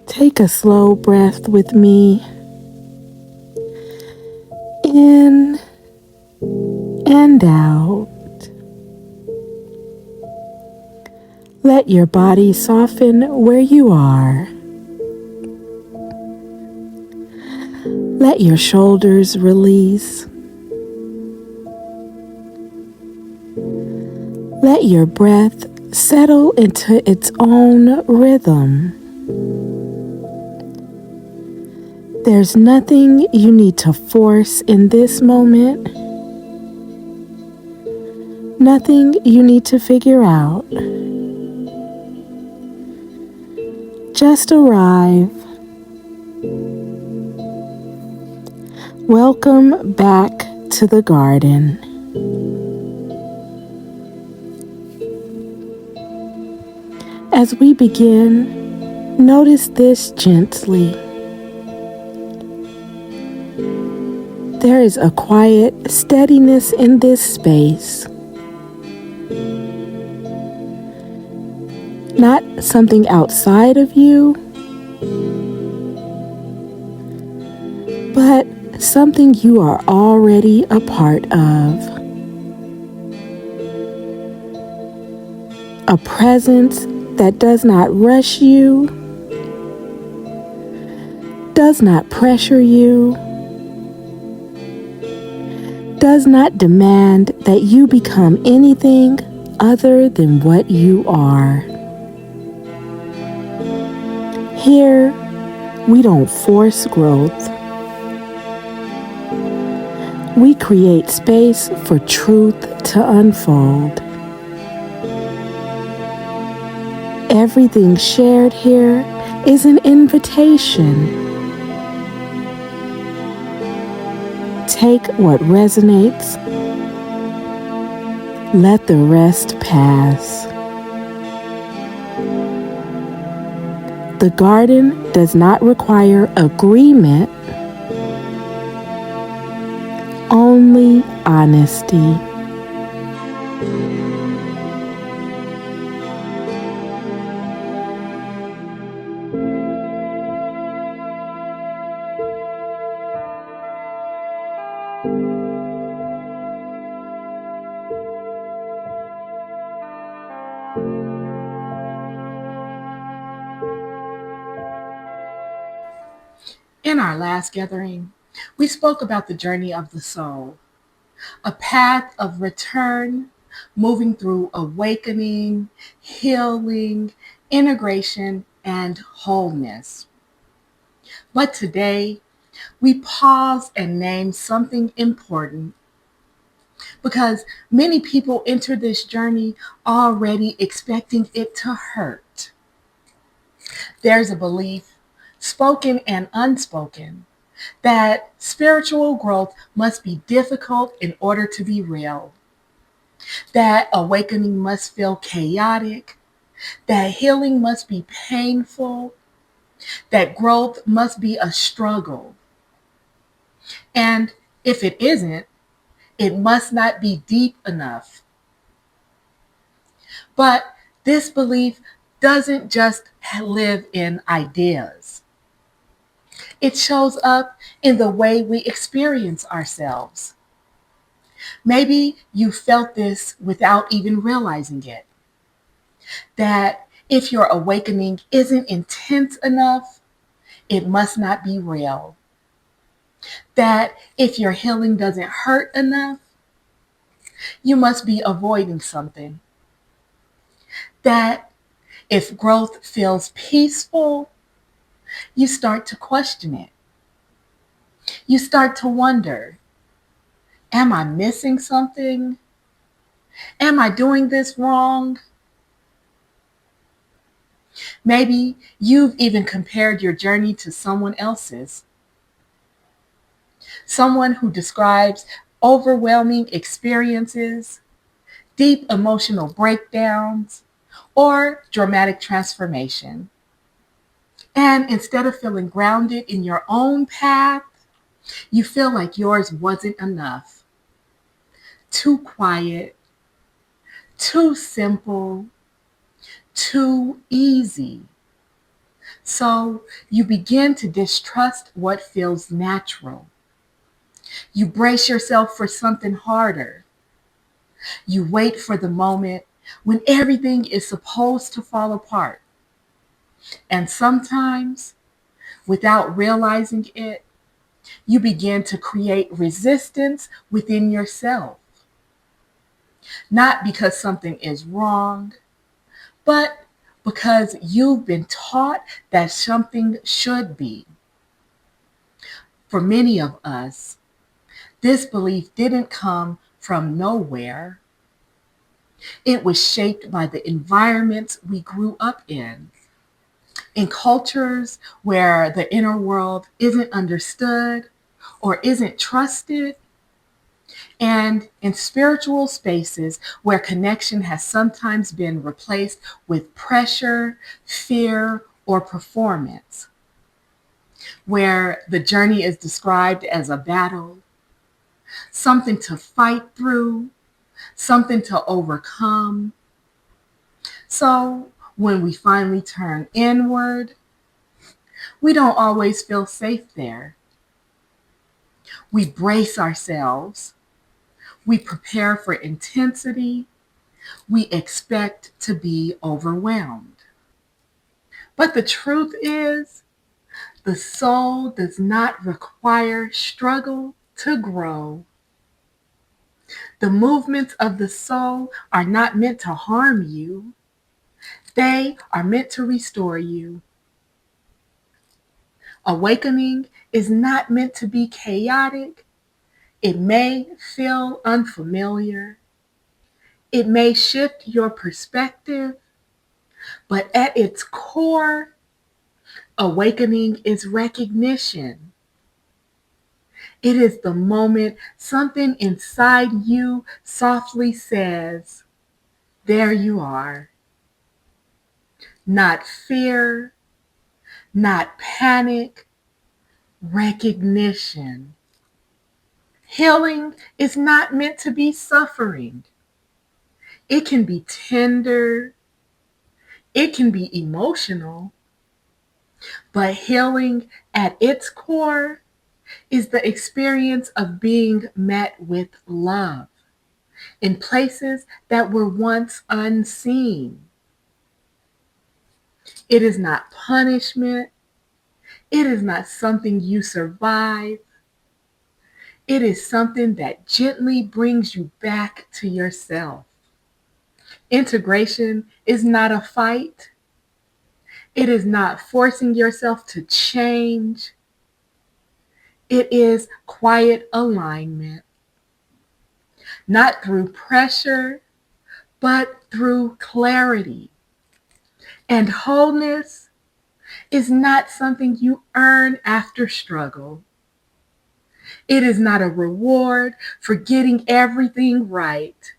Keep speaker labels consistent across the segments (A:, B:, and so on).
A: Take a slow breath with me. In and out. Let your body soften where you are. Let your shoulders release. Let your breath settle into its own rhythm. There's nothing you need to force in this moment. Nothing you need to figure out. Just arrive. Welcome back to the garden. As we begin, notice this gently. There is a quiet steadiness in this space. Not something outside of you, but something you are already a part of. A presence that does not rush you, does not pressure you, does not demand that you become anything other than what you are. Here, we don't force growth. We create space for truth to unfold. Everything shared here is an invitation. Take what resonates. Let the rest pass. The garden does not require agreement, only honesty.
B: In our last gathering, we spoke about the journey of the soul, a path of return, moving through awakening, healing, integration, and wholeness. But today, we pause and name something important because many people enter this journey already expecting it to hurt. There's a belief, spoken and unspoken, that spiritual growth must be difficult in order to be real, that awakening must feel chaotic, that healing must be painful, that growth must be a struggle. And if it isn't, it must not be deep enough. But this belief doesn't just live in ideas. It shows up in the way we experience ourselves. Maybe you felt this without even realizing it. That if your awakening isn't intense enough, it must not be real. That if your healing doesn't hurt enough, you must be avoiding something. That if growth feels peaceful, you start to question it. You start to wonder, am I missing something? Am I doing this wrong? Maybe you've even compared your journey to someone else's. Someone who describes overwhelming experiences, deep emotional breakdowns, or dramatic transformation. And instead of feeling grounded in your own path, you feel like yours wasn't enough. Too quiet, too simple, too easy. So you begin to distrust what feels natural. You brace yourself for something harder. You wait for the moment when everything is supposed to fall apart. And sometimes, without realizing it, you begin to create resistance within yourself. Not because something is wrong, but because you've been taught that something should be. For many of us, this belief didn't come from nowhere. It was shaped by the environments we grew up in cultures where the inner world isn't understood or isn't trusted, and in spiritual spaces where connection has sometimes been replaced with pressure, fear, or performance, where the journey is described as a battle, something to fight through, something to overcome. So when we finally turn inward, we don't always feel safe there. We brace ourselves. We prepare for intensity. We expect to be overwhelmed. But the truth is, the soul does not require struggle to grow. The movements of the soul are not meant to harm you. They are meant to restore you. Awakening is not meant to be chaotic. It may feel unfamiliar. It may shift your perspective, but at its core, awakening is recognition. It is the moment something inside you softly says, "There you are." Not fear, not panic, recognition. Healing is not meant to be suffering. It can be tender, it can be emotional, but healing at its core is the experience of being met with love in places that were once unseen. It is not punishment. It is not something you survive. It is something that gently brings you back to yourself. Integration is not a fight. It is not forcing yourself to change. It is quiet alignment, not through pressure, but through clarity. And wholeness is not something you earn after struggle. It is not a reward for getting everything right.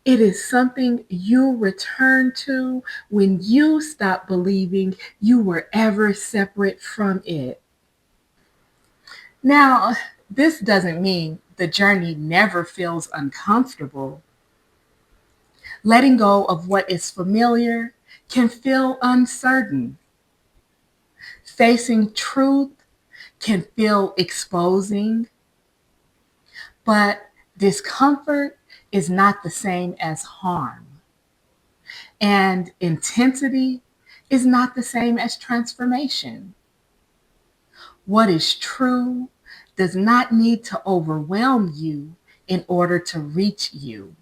B: It is something you return to when you stop believing you were ever separate from it. Now, this doesn't mean the journey never feels uncomfortable. Letting go of what is familiar can feel uncertain. Facing truth can feel exposing, but discomfort is not the same as harm. And intensity is not the same as transformation. What is true does not need to overwhelm you in order to reach you.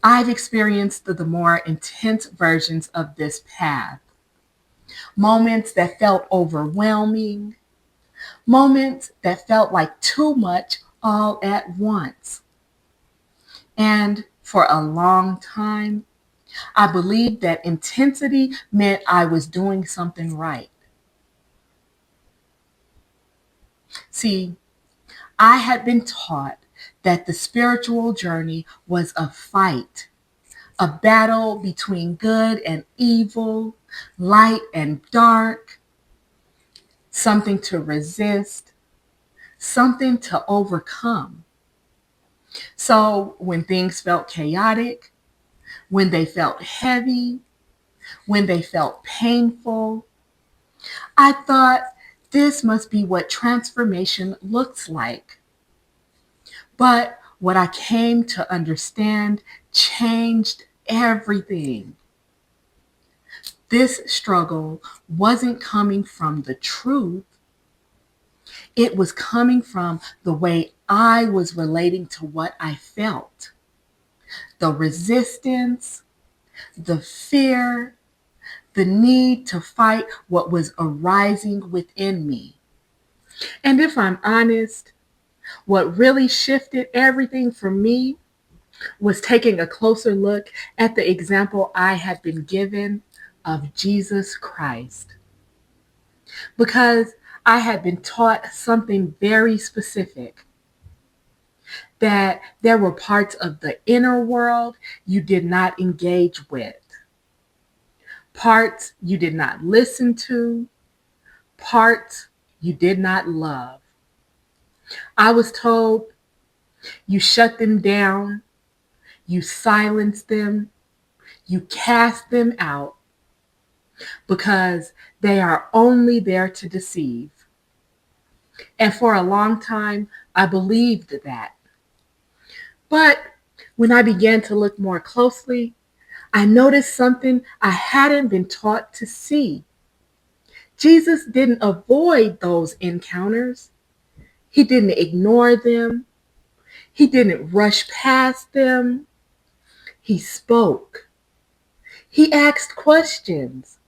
B: I've experienced the more intense versions of this path. Moments that felt overwhelming, moments that felt like too much all at once. And for a long time, I believed that intensity meant I was doing something right. See, I had been taught that the spiritual journey was a fight, a battle between good and evil, light and dark, something to resist, something to overcome. So when things felt chaotic, when they felt heavy, when they felt painful. I thought this must be what transformation looks like. But what I came to understand changed everything. This struggle wasn't coming from the truth. It was coming from the way I was relating to what I felt. The resistance, the fear, the need to fight what was arising within me. And if I'm honest, what really shifted everything for me was taking a closer look at the example I had been given of Jesus Christ. Because I had been taught something very specific, that there were parts of the inner world you did not engage with, parts you did not listen to, parts you did not love. I was told you shut them down, you silence them, you cast them out because they are only there to deceive. And for a long time, I believed that. But when I began to look more closely, I noticed something I hadn't been taught to see. Jesus didn't avoid those encounters. He didn't ignore them. He didn't rush past them. He spoke. He asked questions.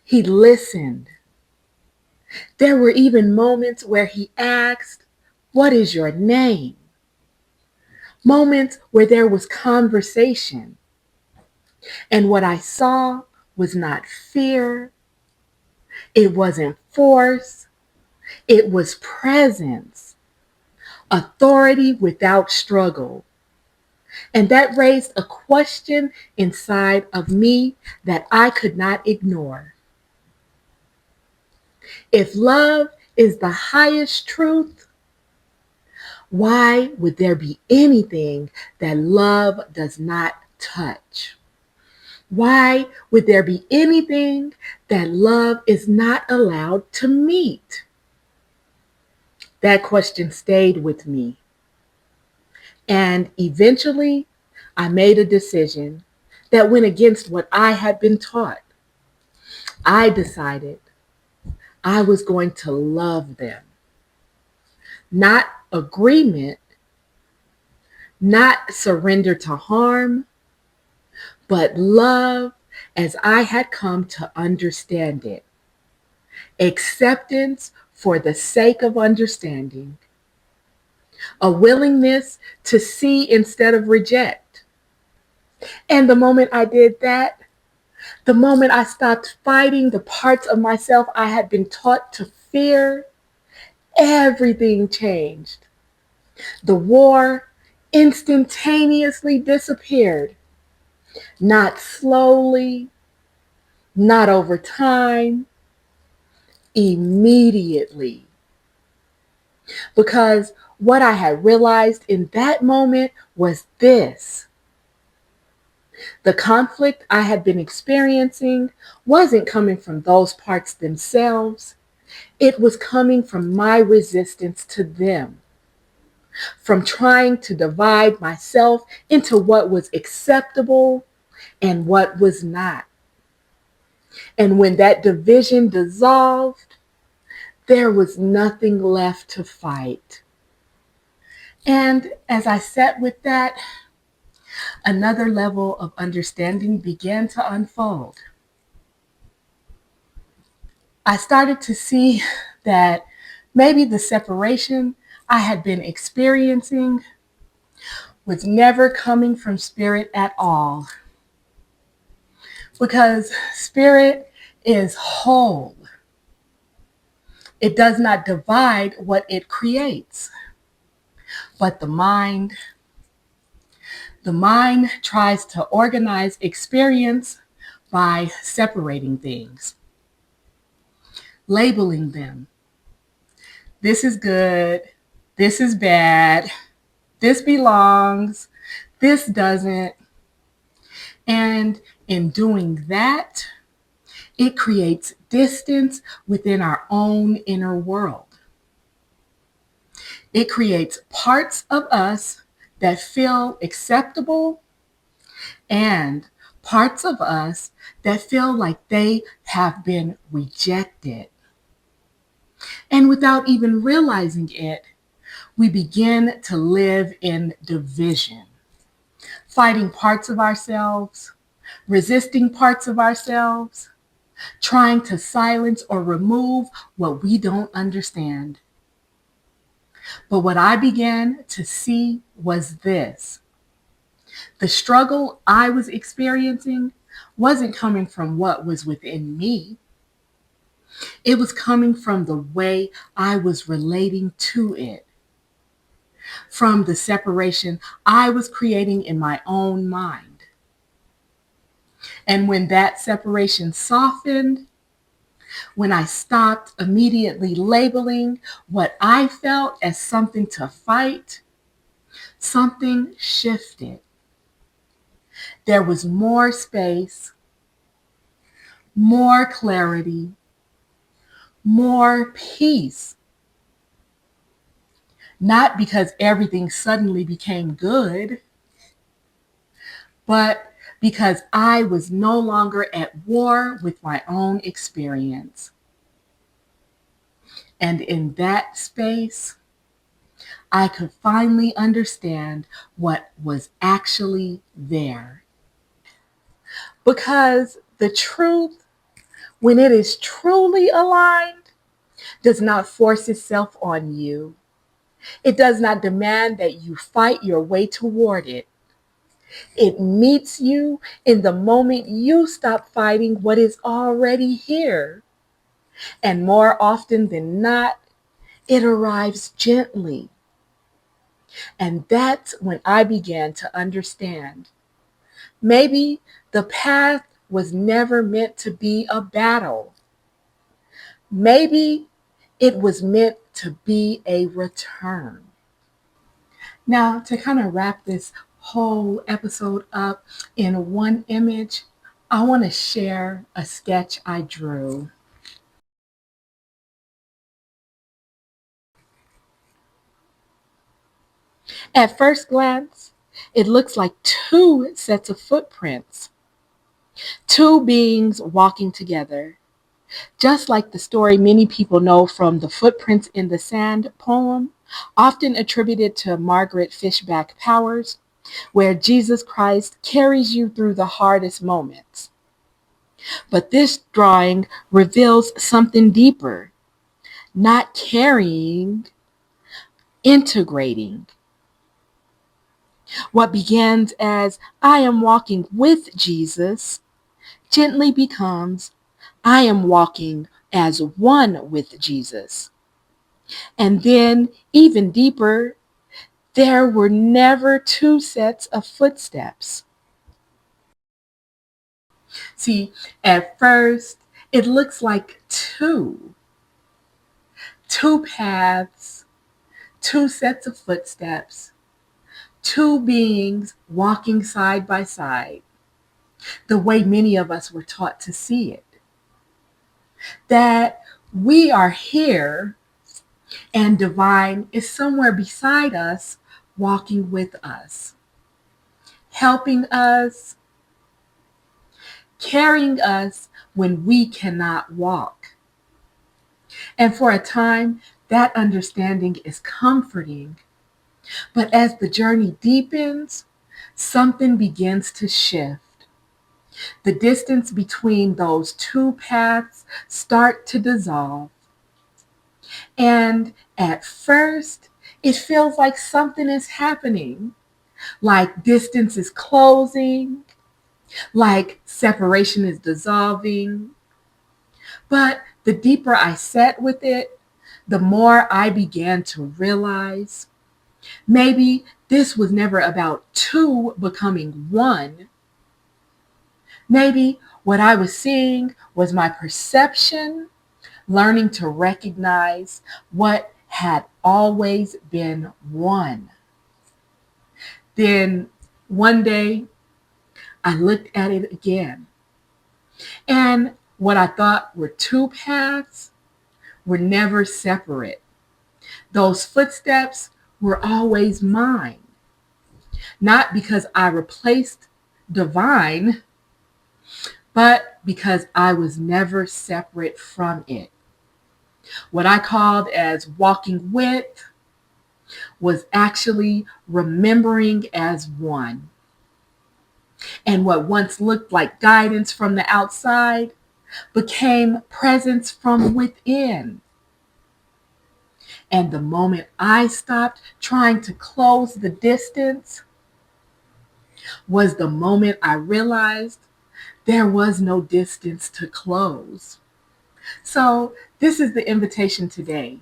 B: He listened. There were even moments where he asked, "What is your name?" Moments where there was conversation. And what I saw was not fear. It wasn't force. It was presence. Authority without struggle. And that raised a question inside of me that I could not ignore. If love is the highest truth, why would there be anything that love does not touch? Why would there be anything that love is not allowed to meet? That question stayed with me. And eventually, I made a decision that went against what I had been taught. I decided I was going to love them. Not agreement, not surrender to harm, but love as I had come to understand it. Acceptance for the sake of understanding. A willingness to see instead of reject. And the moment I did that, the moment I stopped fighting the parts of myself I had been taught to fear, everything changed. The war instantaneously disappeared. Not slowly, not over time, immediately. Because what I had realized in that moment was this. The conflict I had been experiencing wasn't coming from those parts themselves. It was coming from my resistance to them, from trying to divide myself into what was acceptable and what was not. And when that division dissolved, there was nothing left to fight. And as I sat with that, another level of understanding began to unfold. I started to see that maybe the separation I had been experiencing was never coming from spirit at all. Because spirit is whole. It does not divide what it creates. But the mind tries to organize experience by separating things, labeling them. This is good. This is bad. This belongs. This doesn't. And In doing that, it creates distance within our own inner world. It creates parts of us that feel acceptable and parts of us that feel like they have been rejected. And without even realizing it, we begin to live in division, fighting parts of ourselves, resisting parts of ourselves, trying to silence or remove what we don't understand. But what I began to see was this: the struggle I was experiencing wasn't coming from what was within me. It was coming from the way I was relating to it, from the separation I was creating in my own mind. And when that separation softened, when I stopped immediately labeling what I felt as something to fight, something shifted. There was more space, more clarity, more peace. Not because everything suddenly became good, but because I was no longer at war with my own experience. And in that space, I could finally understand what was actually there. Because the truth, when it is truly aligned, does not force itself on you. It does not demand that you fight your way toward it. It meets you in the moment you stop fighting what is already here. And more often than not, it arrives gently. And that's when I began to understand. Maybe the path was never meant to be a battle. Maybe it was meant to be a return. Now, to kind of wrap this whole episode up in one image, I want to share a sketch I drew. At first glance, it looks like two sets of footprints, two beings walking together, just like the story many people know from the Footprints in the Sand poem, often attributed to Margaret Fishback Powers, where Jesus Christ carries you through the hardest moments. But this drawing reveals something deeper: not carrying, integrating. What begins as "I am walking with Jesus" gently becomes "I am walking as one with Jesus." And then, even deeper, there were never two sets of footsteps. See, at first, it looks like two paths, two sets of footsteps, two beings walking side by side, the way many of us were taught to see it. That we are here and divine is somewhere beside us, walking with us, helping us, carrying us when we cannot walk. And for a time, that understanding is comforting. But as the journey deepens, something begins to shift. The distance between those two paths start to dissolve. And at first, it feels like something is happening, like distance is closing, like separation is dissolving. But the deeper I sat with it, the more I began to realize maybe this was never about two becoming one. Maybe what I was seeing was my perception learning to recognize what had always been one. Then one day, I looked at it again. And what I thought were two paths were never separate. Those footsteps were always mine, not because I replaced divine, but because I was never separate from it. What I called as walking with was actually remembering as one. And what once looked like guidance from the outside became presence from within. And the moment I stopped trying to close the distance was the moment I realized there was no distance to close. So, this is the invitation today.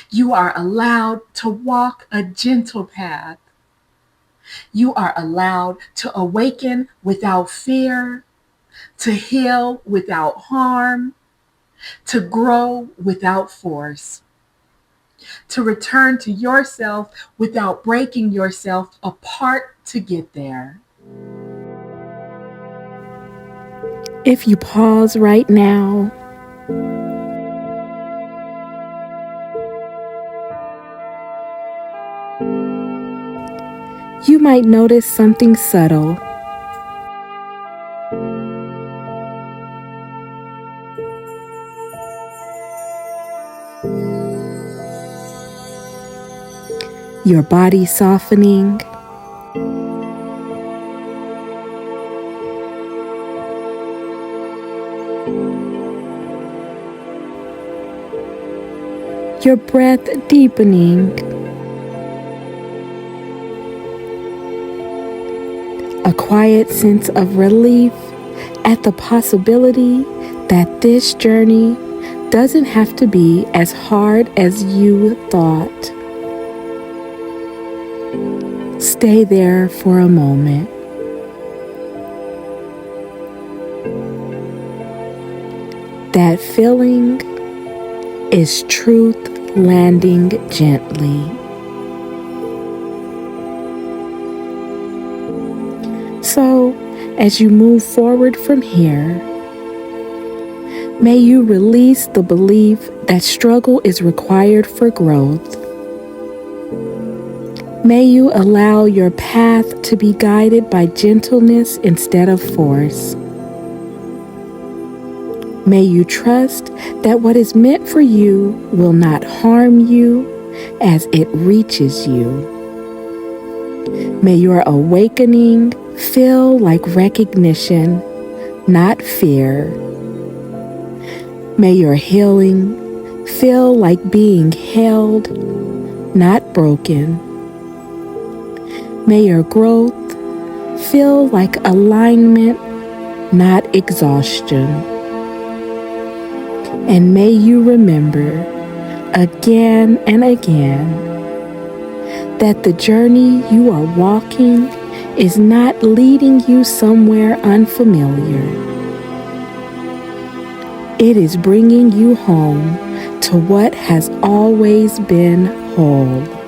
B: You are allowed to walk a gentle path. You are allowed to awaken without fear, to heal without harm, to grow without force, to return to yourself without breaking yourself apart to get there.
A: If you pause right now, you might notice something subtle. Your body softening, your breath deepening, a quiet sense of relief at the possibility that this journey doesn't have to be as hard as you thought. Stay there for a moment. That feeling is truth landing gently. So, as you move forward from here, may you release the belief that struggle is required for growth. May you allow your path to be guided by gentleness instead of force. May you trust that what is meant for you will not harm you as it reaches you. May your awakening feel like recognition, not fear. May your healing feel like being held, not broken. May your growth feel like alignment, not exhaustion. And may you remember again and again that the journey you are walking is not leading you somewhere unfamiliar. It is bringing you home to what has always been whole.